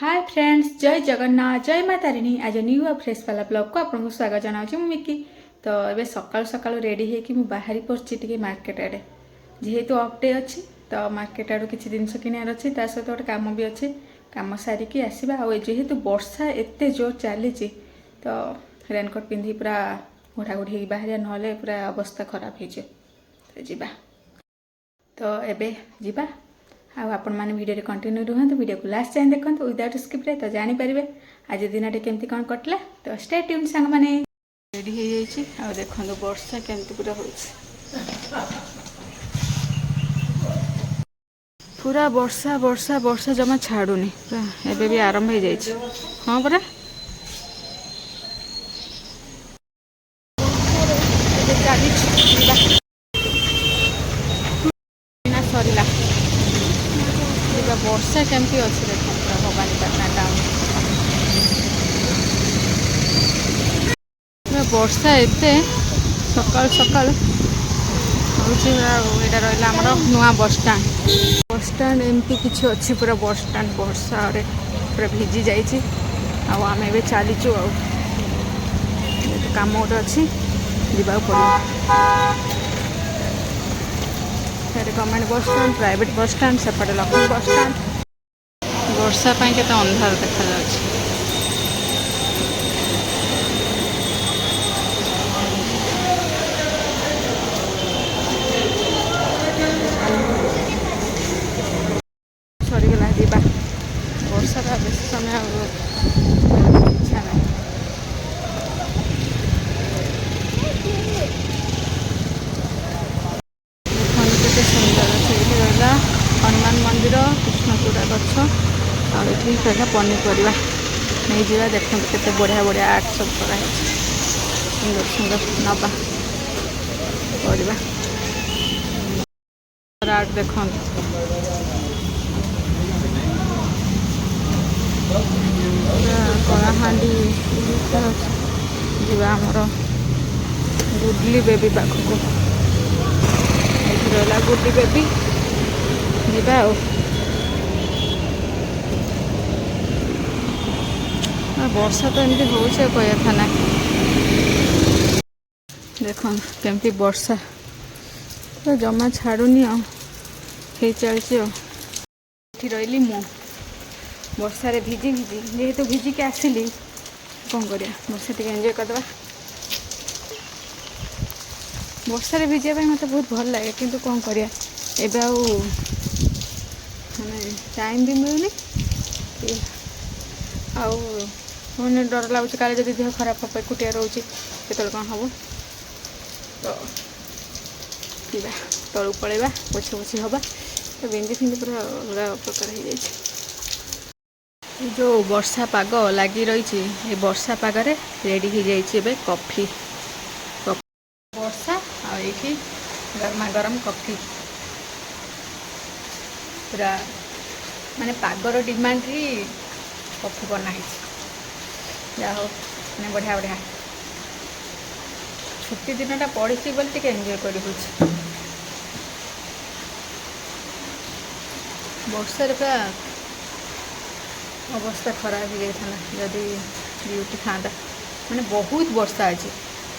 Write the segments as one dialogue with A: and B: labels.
A: Hi friends, जय जगन्नाथ, जय माता तारिणी। आज न्यू और फ्रेश वाला ब्लॉग को आपको स्वागत जनाऊँ मु मिकी। तो ये सकाल सकाल रेडी होकि मु बाहरी पड़ी टे मार्केट आड़े जेहेतु अफ डे अच्छी तो मार्केट आड़ू किसी जिनस किनार अच्छी ता सहित गोटे कम भी अच्छी कम सारिकी आसवा। जेहेतु वर्षा एत जोर चली तो रेनकोट पिंधि पूरा घोड़ाघोड़ी हो बाहर ना पूरा अवस्था खराब हो तो एबे जीवा आपण मैंने वीडियो कंटिन्यू रुहतु वीडियो को लास्ट जाए देखते विदाउट स्किप रे तो जानीपारे आज दिन केमती कौन कटला। तो स्टे ट्यून सांग मैंने रेडी हो देखो वर्षा केमती पूरा हो पूरा वर्षा वर्षा वर्षा जमा छाड़ूनी एबे भी आरंभ हो जाए। हाँ परा सरला वर्षा केमती अच्छी देख भवानीपाटना टाउन वर्षा एते सकाल सकाल हूँ रहा आमर नुआ बसस्टाण एमती किसी अच्छी पूरा बसस्टाण वर्षा पूरा भिजी जाइए आम ए चलीचु कम गोटे अच्छी जावाक पड़ो गवर्नमेंट बसस्टाण प्राइवेट बसस्टाण सेपटे लक्ष्मी बसस्टाण वर्षा के अंधार देखा सरीगला जीवा वर्षा बेस समय इच्छा ना देखते सुंदर अच्छे रहा हनुमान मंदिर कृष्णचूड़ा गछ आठी रहा पनीपरिया नहीं जावा देखते केते बढ़िया बढ़िया आर्ट सब कराई सुंदर सुंदर नवा परिया आर्ट देखते कलाहांडी जीवा आमर गुडली बेबी पाखक रहा गुडी बेबी जीवा वर्षा तो एमती हो कह था ना देख केमती वर्षा तो जमा छाड़ूनी चलती रही मु वर्षारे भिजी भिजी जेहेतु भिजिक आसली कौन करिया वर्षा टी एंजॉय करदे वर्षारे भिजापी मत बहुत भल लगे किंतु कौन करिया एबे माने टाइम भी मिलूनी मैंने डर लगुच काले जब देह खराब हम एकुटिया रोचे केत कौन हम तो तलू पलैबा पोछे पोछी हवा तो बिंदी फिंदी पूरा अलग प्रकार हो जाए। जो वर्षा पाग लगी रही ये वर्षा पागरे रेडी हो जाए कॉफी वर्षा आठी गरमा गरम कॉफी पूरा माने पागर डिमांड ही कॉफी बनाई जा हो मैंने बढ़िया बढ़िया छुट्टी दिनटा पड़ी बोल टे एंजॉय कर वर्षा पूरा अवस्था खराब हो जाता जदि ड्यूटी था मैंने बहुत वर्षा अच्छे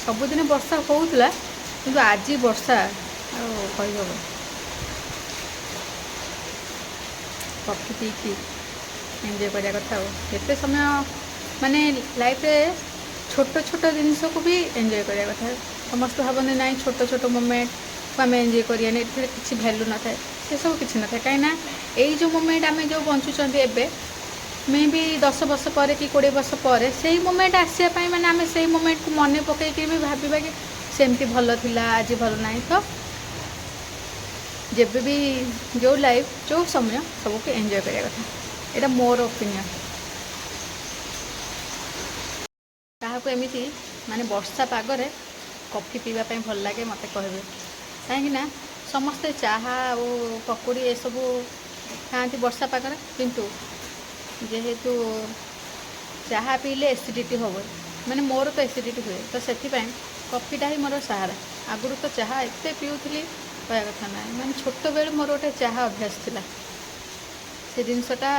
A: सबुदिन वर्षा होता कि आज वर्षा कह कॉफी पीकी एंजॉय करने कथा केते समय माने लाइफ रे छोट छोट जिनस को भी एंजॉय करने कथा समस्त भावना ना छोट छोट मोमेंट को आम एंजॉय करिए किसी भैल्यू न थाए से सब किसी न था कहीं यही जो मोमेंट आम जो बंचुंट एबे मे भी 10 वर्ष पर कि 20 वर्ष पर से मोमेंट आसापी मैंने आम से मोमेंट को मन पकईकि भी भाविबा कि सेमती भल थिला आज भल ना तो जब भी जो लाइफ जो समय सबको एंजॉय करिया कथा एटा मोर ओपिनियन क्या एमती माने वर्षा पागरे कॉफी पीवाई भल लगे मत कहे कहीं समस्ते चाहा और पकोड़ी ये सब खाती वर्षा पागरे किंतु जेहेतु चाहा पीले एसिडिटी हम मैंने मोर तो एसिडिटी हुए तो से कॉफीटा ही मोर सहारा आगुरी तो चाहा एत पीऊली कह कथा ना मैंने छोट बेलू मोर गोटे चाहा अभ्यास थिला से जिनसटा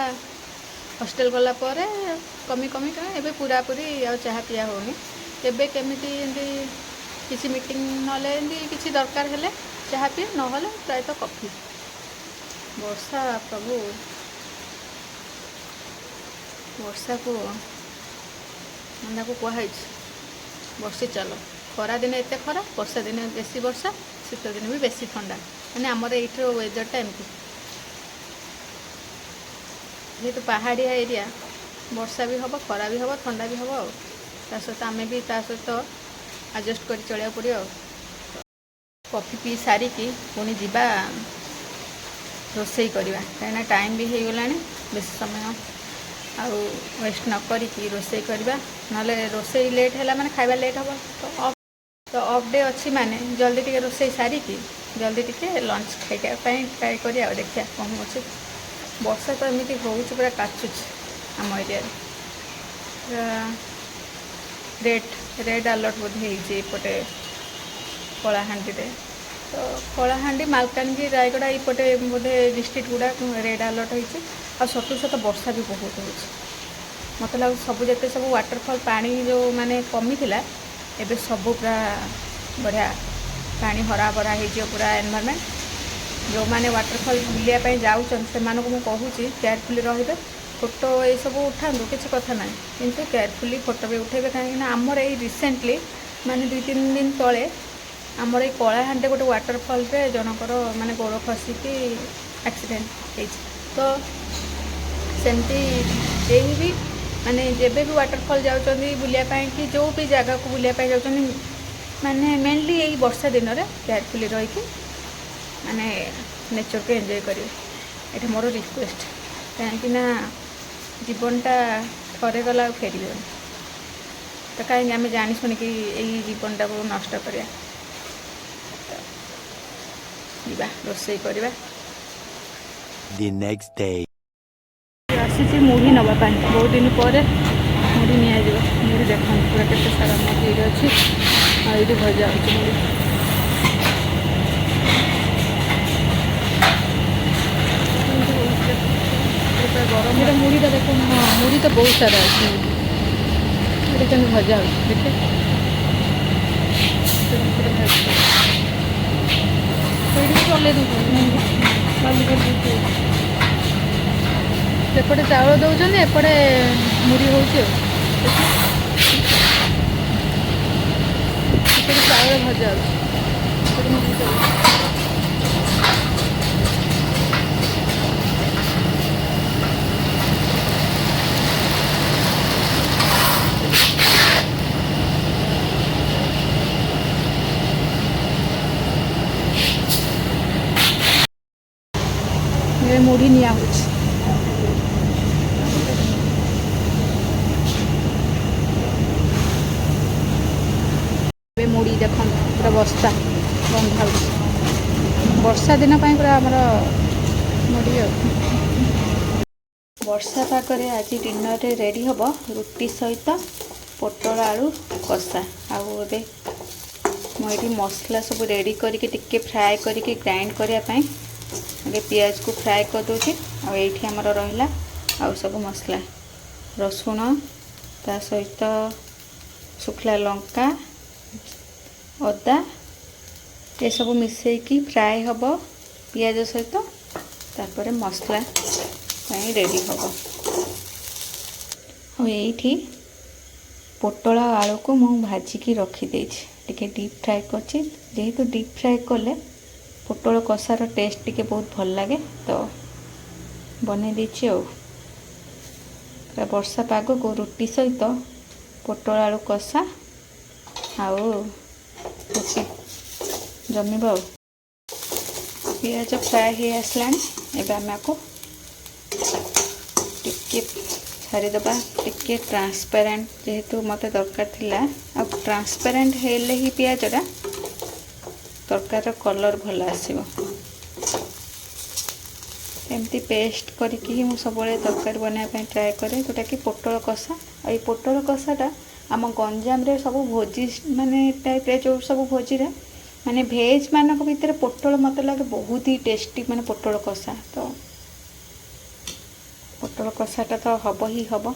A: हॉस्टेल गला पर कमी कमी का एबे पूरा पूरी आ चाह पिया होनी केबे केमिति एंती किसी मीटिंग नले एंती किसी दरकार हेले चाह पिए नहले प्रायतः कॉफी। वर्षा प्रभु वर्षा को मंदा को कहुई बर्षी चल खरा दिन एत खरा वर्षा दिन बेसी वर्षा शीत दिन भी बेसी ठंडा मैंने आमर ये वेदरटा एमती जेहेतु पहाड़िया एरिया वर्षा भी हम खरा भी हम ठंडा भी हम सहित आम भी सहित आडजस्ट कर चलिया पड़ो। कॉफी पी सारिकी पुणी जीवा रोसई करवा कहीं टाइम भी हो गला बेस समय आउ वेस्ट न करिकी रोसई करवा ना रोसई लेट है मैंने खाଇବା लेट हम तो ऑफ डे अच्छी माने जल्दी टिके रोसई सारिकी जल्दी टिके लंच खाइवाई ट्राए करिया देखिया कौन अच्छे। वर्षा तो एमती हो पूरा काचुच आम एरिया रेड अलर्ट बोधे होपटे कलाहांडी तो कलाहांडी मालकानगिरी रायगड़ा ये बोधे डिस्ट्रिक्ट गुड़ा रेड अलर्ट होती सतु सत वर्षा भी बहुत हो मत लगे सब जिते सब वाटरफल पानी जो माने कमी थिला एबे सब पूरा बढ़िया पानी हरा भरा हो पूरा एनवायरनमेंट जो माने वाटरफल बुलिया जाऊँ से कहूँ केयरफुली रे फोटो ये सब उठा किसी कथा ना किंतु केयरफुली फोटो भी उठेबे कहीं आमर ये रिसेंटली माने 2-3 दिन तले आमर ये कलाहांडी गोटे वाटरफल रे जनकर माने गोड़ खसिकी एक्सीडेंट तो सेमती यही भी माने जेबे भी वाटरफल जाउचंदी बुलिया कि जो भी जगह को बुलिया जाउचंदी माने मेनली यही वर्षा दिन में केयरफुली रही माने नेचर को एंजॉय करेंगे ये मोर रिक्वेस्ट कहीं जीवनटा थरे गला फेर तो कहीं आम जानी शुणिकी यही जीवनटा को नष्ट करा रोसई करवा।
B: The next day.
A: आसी मुढ़ी नापी बहुत दिन पर मुढ़ी नि मुढ़ी देखा पूरा केते सारा मुढ़ी अच्छी ये भजा अच्छी मुढ़ी गरम मुढ़ी तो देखो हाँ मुढ़ी तो बहुत सारा अच्छी भजा देखे चले सेपटे चाउल दौरान एपटे मुढ़ी हो चाउल भजा मुढ़ी निया मुड़ी देख पूरा बस्ता बंधा वर्षा दिन पूरा आमर मुड़ी वर्षा पागरे आज डिनर रेडी हम रुटी सहित पोटल आलू कषा आगे मुझे मसला सब रेडी करके फ्राए करके ग्राइंड करने आगे पियाज को फ्राए कर दूसरी आईठी आमर रहा आउ सब मसला रसुण ता सहित शुखला लंका अदा ये सब मिसेकी फ्राए हम पियाज सहित तापर मसला रेडी हम ये पोटल आलू को मु भाजिकी रखीदे डीप फ्राए करछि जेहेतु डीप फ्राए कले पोटल कषार टेस्ट टिके बहुत भल लगे तो बने देछि वर्षा पाग को रुटी सहित पोटल आलू कषा आउ जमीबा पियाज फ्राए हो आसला एवं आम को टिके छाड़ीदबा टिके ट्रांसपेरेंट जेहेतु मत दरकार थिला आ ट्रांसपेरेंट हेले ही पियाजटा तरकार कलर भल आसो एमती पेस्ट करके ही सब तरकारी बनाया ट्राए करे जोटा कि पोटल कषा और ये पोटल कषाटा आम गंजाम रे सब भोजी माने टाइप जो सब भोजी रे माने भेज मानक भितर पोटल मत लगे बहुत ही टेस्टी माने पोटल कषा तो ପୋଟଳ କଷାଟା ତ ହବ ହିଁ ହବ।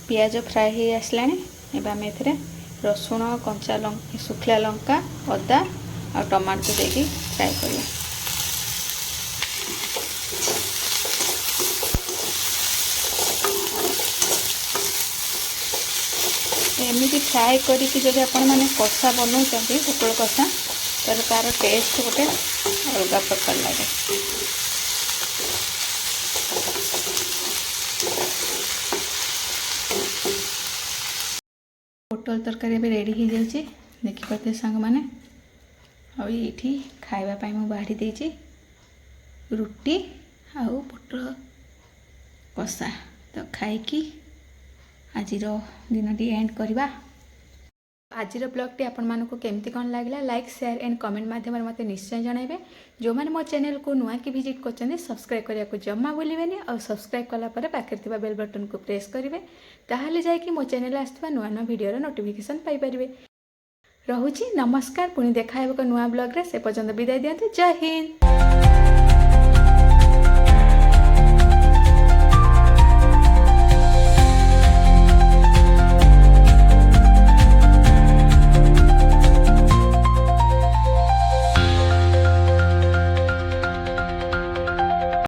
A: ପିଆଜ ଫ୍ରାଏ ହେଇ ଆସିଲାଣି। ଏବେ ଆମେ ଏଥିରେ ରସୁଣ, କଞ୍ଚା ଲଙ୍କା, ଶୁଖିଲା ଲଙ୍କା, ଅଦା ଆଉ ଟମାଟୋ ଦେଇକି ଫ୍ରାଏ କରିବା। ଏମିତି ଫ୍ରାଏ କରିକି ଯଦି ଆପଣମାନେ କଷା ବନାଉଛନ୍ତି ପୋଟଳ କଷା, ତାହେଲେ ତା'ର ଟେଷ୍ଟ ଗୋଟେ ଅଲଗା ପ୍ରକାର ଲାଗେ। ପୋଟଳ ତରକାରୀ ଏବେ ରେଡ଼ି ହେଇଯାଇଛି, ଦେଖିପାରୁଥିବେ ସାଙ୍ଗମାନେ। ଆଉ ଏଇଠି ଖାଇବା ପାଇଁ ମୁଁ ବାଢ଼ି ଦେଇଛି ରୁଟି ଆଉ ପୋଟଳ କଷା। ତ ଖାଇକି ଆଜିର ଦିନଟି ଏଣ୍ଡ କରିବା। ଆଜିର ବ୍ଲଗ୍ଟି ଆପଣମାନଙ୍କୁ କେମିତି କ'ଣ ଲାଗିଲା ଲାଇକ୍, ସେୟାର ଆଣ୍ଡ କମେଣ୍ଟ ମାଧ୍ୟମରେ ମୋତେ ନିଶ୍ଚୟ ଜଣାଇବେ। ଯେଉଁମାନେ ମୋ ଚ୍ୟାନେଲକୁ ନୂଆକି ଭିଜିଟ୍ କରୁଛନ୍ତି ସବସ୍କ୍ରାଇବ୍ କରିବାକୁ ଜମା ଭୁଲିବେନି। ଆଉ ସବସ୍କ୍ରାଇବ୍ କଲା ପରେ ପାଖରେ ଥିବା ବେଲ୍ ବଟନକୁ ପ୍ରେସ୍ କରିବେ, ତାହେଲେ ଯାଇକି ମୋ ଚ୍ୟାନେଲରେ ଆସିଥିବା ନୂଆ ନୂଆ ଭିଡ଼ିଓର ନୋଟିଫିକେସନ୍ ପାଇପାରିବେ। ରହୁଛି, ନମସ୍କାର। ପୁଣି ଦେଖା ହେବ ଏକ ନୂଆ ବ୍ଲଗ୍ରେ। ସେ ପର୍ଯ୍ୟନ୍ତ ବିଦାୟ ଦିଅନ୍ତୁ। ଜୟ ହିନ୍ଦ।